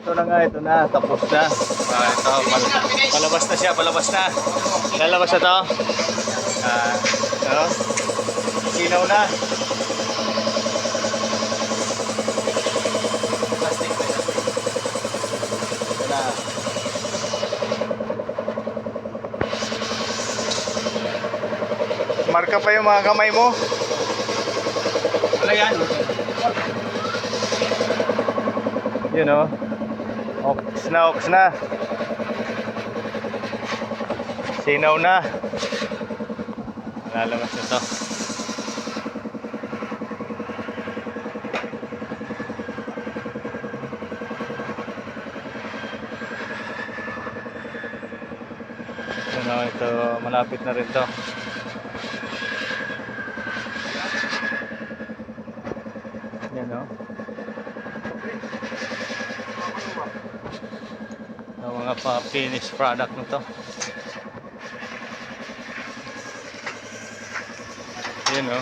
Ito na nga, ito na. Tapos na. Ito, palabas na siya, palabas na. Lalabas na to. Ito. Sinaw na. Plastic na yan. Ito na. Marka pa yung mga kamay mo. Ano yan? Yun o. Ox na, ox na. Sinaw na. Lalabas na to. Yun o, ito malapit na rin to. Yan o. Ang mga pa-finished product na to. Yan o.